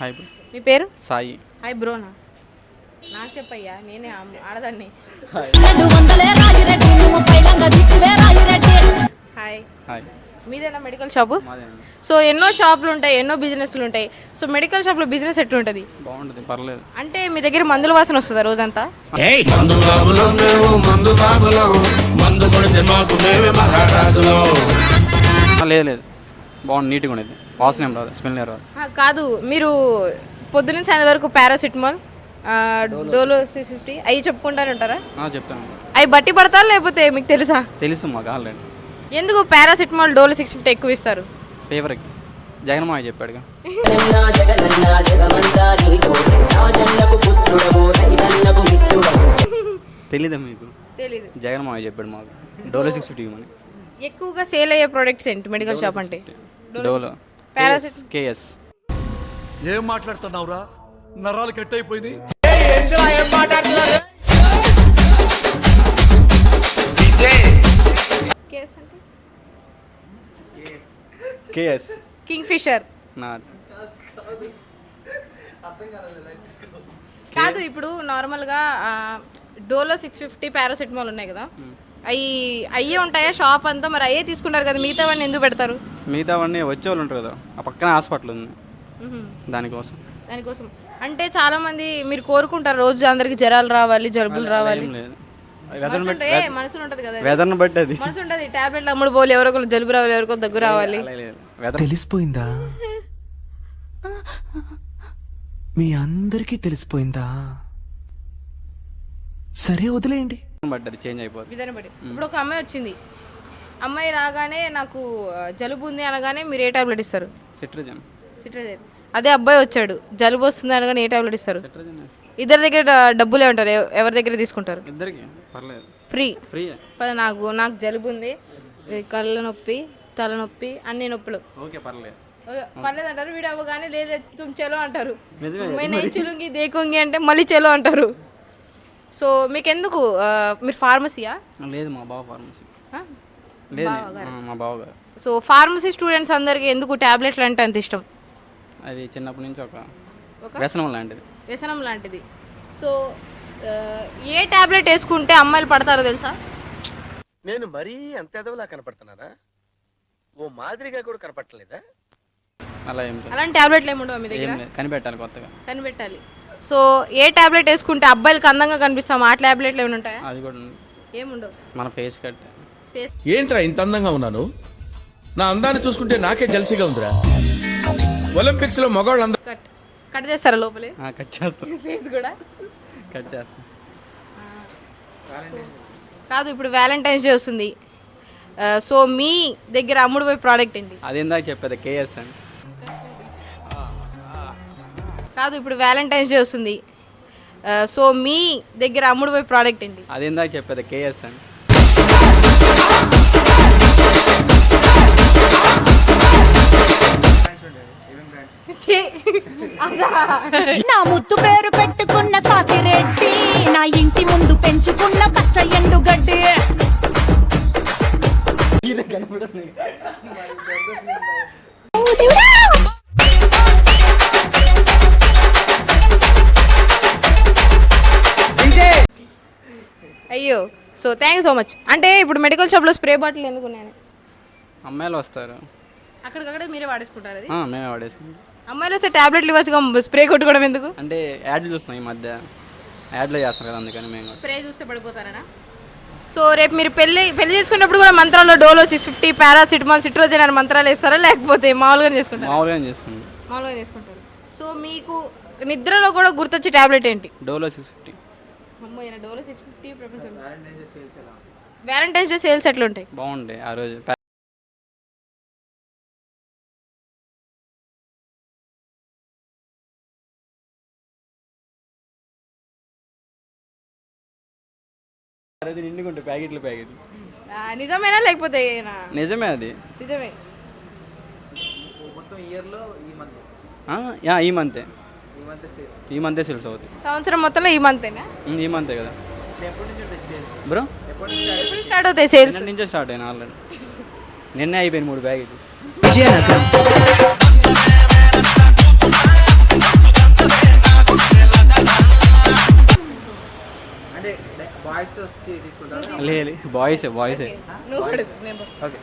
Hi bro. మీ పేరు? Sai. Hi బ్రోనా. నాకు చెప్పయ్యా, నేనే ఆడదాన్ని. హాయ్. హాయ్. మీదేనా మెడికల్ షాపు? మాదేనండి. సో ఎన్నో షాపులు ఉంటాయి, ఎన్నో బిజినెస్లు ఉంటాయి. సో మెడికల్ షాప్లో బిజినెస్ ఎట్లుంటుంది? బాగుంటుంది, పర్లేదు. అంటే మీ దగ్గర మందుల వాసన వస్తుందా రోజంతా? లేదు లేదు, బాగుంది, నీట్గా ఉండేది, వాసన ఏం రాదు, స్మెల్ ఏం రాదు. కాదు, మీరు పొద్దున్న సాయంత్రం వరకు పారాసిటమాల్, డోలో 650 అవి చెప్పుకుంటానే ఉంటారా? చెప్తాను. అవి బట్టి పడతారా లేకపోతే మీకు తెలుసా? తెలుసు మాకు ఆల్రెడీ. ఎందుకు పారాసిటమాల్, డోలో 650 ఎక్కువ ఇస్తారు? ఫేవరెట్ జగన్మాయ చెప్పాడుగా. తెలీదా మీకు? తెలీదు. జగన్మాయ చెప్పాడు మాకు డోలో 650 అని. ఎక్కువగా సేల్ అయ్యే ప్రొడక్ట్స్ ఏంటి మెడికల్ షాప్ అంటే? Dolo, paracetamol, KS. ఏం మాట్లాడుతున్నావురా? నరాలు కట్ అయిపోయింది. KS, Kingfisher. నాట్. కాదు, ఇప్పుడు నార్మల్గా డోలో 650 పారాసిటమాల్ ఉన్నాయి కదా, అయ్యే ఉంటాయా షాప్ అంతా? మరి అయ్యే తీసుకుంటారు కదా, మిగతావన్నీ ఎందుకు పెడతారు? మిగతావన్నీ వచ్చేవాళ్ళు ఉంటారు కదా, ఆ పక్కన హాస్పిటల్ ఉంది, దానికోసం. అంటే చాలా మంది మీరు కోరుకుంటారు రోజు అందరికి జ్వరాలు రావాలి, జలుబులు రావాలి. మనసులో ఉంటది కదా, వెదర్ని బట్టి అది మనసు ఉంటది. టాబ్లెట్లు అమ్ముడు పోలి, ఎవరో జలుబు రావాలి, ఎవరికో దగ్గు రావాలి. తెలిసిపోయిందా? మీ అందరికీ తెలిసిపోయిందా? సరే వదిలేయండి. బట్ అది చేంజ్ అయిపోతుంది. విధానం బట్టి. ఇప్పుడు ఒక అమ్మాయి వచ్చింది, అమ్మాయి రాగానే నాకు జలుబు ఉంది అనగానే మీరు ఏ టాబ్లెట్ ఇస్తారు? సిట్రజన్. అదే అబ్బాయి వచ్చాడు, జలుబు వస్తుంది అనగానే ఏ టాబ్లెట్ ఇస్తారు? సిట్రజన్. ఇద్దరి దగ్గర డబ్బులే ఉంటారు, ఎవరి దగ్గర తీసుకుంటారు? ఇద్దరికి పర్లేదు, ఫ్రీ. ఫ్రీ. నాకు జలుబు ఉంది, కళ్ళ నొప్పి, తలనొప్పి, అన్ని నొప్పులు. ఓకే, పర్లేదు. పర్లేదు అంటారు. వీడు అవ్వగానే లేదు తుమ్ చెలో అంటారు. నిజమే. నేను చెలుంగి దేకుంగి అంటే మళ్ళీ చెలో అంటారు. సో మీకు ఎందుకు? మీరు ఫార్మసీయా? లేదు, మా బావ ఫార్మసీ. లేదు, మా బావగారు. సో ఫార్మసీ స్టూడెంట్స్ అందరికి ఎందుకు ట్యాబ్లెట్లు అంటే అంత ఇష్టం? అది చిన్నప్పటి నుంచి ఒక వ్యసనం లాంటిది. వ్యసనం లాంటిది. సో ఏ ట్యాబ్లెట్ వేసుకుంటే అమ్మాయిలు పడతారో తెలుసా? నేను మరీ అంత ఎదవలా కనపడుతున్నారా? ఓ మాదిరిగా కూడా కనపడలేదా? అలా ఏం అలాంటి ట్యాబ్లెట్లు ఏమి ఉండవు మీ దగ్గర? కనిపెట్టాలి, కొత్తగా కనిపెట్టాలి. సో ఏ ట్యాబ్లెట్ వేసుకుంటే అబ్బాయిలకు అందంగా కనిపిస్తాం, ఆ ట్యాబ్లెట్లు ఏమైనా ఉంటాయా? అది కూడా ఏముండవు. మన ఫేస్ కట్. ఏంట్రా ఇంత అందంగా ఉన్నాను? నా అందాన్ని చూసుకుంటే నాకే జల్సీగా ఉందిరా. ఒలింపిక్స్ లో మగవాళ్ళు కట్ చేస్తారా లోపలే? కట్ చేస్తాం. ఫేస్ కూడా కట్ చేస్తాం. కాదు, ఇప్పుడు వ్యాలంటైన్స్ డే వస్తుంది. సో మీ దగ్గర అమ్ముడు పోయే ప్రోడక్ట్ ఏంటి? అది ఇందాక చెప్పేది కేఎస్ అని. కాదు, ఇప్పుడు వ్యాలంటైన్స్ డే వస్తుంది. సో మీ దగ్గర అమ్ముడు పోయే ప్రోడక్ట్ ఏంటి? అది ఇందాక చెప్పేది కేఎస్ అని. నా ముద్దు పేరు పెట్టుకున్న సాకిరెడ్డి, నా ఇంటి ముందు పెంచుకున్న పచ్చ ఎండుగడ్డి. అయ్యో, సో థ్యాంక్ సో మచ్. అంటే ఇప్పుడు మెడికల్ షాప్లో స్ప్రే బాటిల్ ఎందుకు ఉన్నాయని? అమ్మాయిలు వస్తారు, అక్కడికక్కడే మీరే వాడేసుకుంటారు. అది మేమే వాడేసుకుంటాం. అమ్మాయిలు వస్తే ట్యాబ్లెట్లు ఇవ్వచ్చుగా, స్ప్రే కొట్టుకోవడం ఎందుకు? అంటే యాడ్లు చూస్తున్నాం ఈ మధ్య, యాడ్లో చేస్తాం కదా, అందుకని మేము స్ప్రే చూస్తే పడిపోతారా? సో రేపు మీరు పెళ్లి చేసుకున్నప్పుడు కూడా మంత్రాల్లో డోలో 650, పారాసిటమాల్, సిట్రోజన్ అని మంత్రాలు వేస్తారా లేకపోతే మామూలుగానే చేసుకుంటారు? మామూలుగానే చేసుకుంటారు. సో మీకు నిద్రలో కూడా గుర్తొచ్చే ట్యాబ్లెట్ ఏంటి? డోలో 650. డోలో 650 ప్రపంచంలో వ్యాలంటైన్స్ డే సేల్స్ ఎట్లా ఉంటాయి? బాగుంటాయి ఆ రోజు. నిండుకుంటాయి ప్యాకెట్లు. నిజమేనా లేకపోతే? నిజమే, అది నిజమే. మొత్తం ఇయర్లో ఈ మంతే సేల్స్ అవుతాయి. సంవత్సరం మొత్తంలో ఈ మంతేనా? ఈ మంతే కదా బ్రో. ఎప్పుడు స్టార్ట్ అవుతాయి సేల్స్? నుంచే స్టార్ట్ అయినా ఆల్రెడీ. నిన్నే అయిపోయింది 3 ప్యాకెట్లు. అంటే బాయ్స్ వచ్చి తీసుకుంటారు. లేదు బాయ్సే బాయ్సే. నువ్వు అడుగు, నేను ఓకే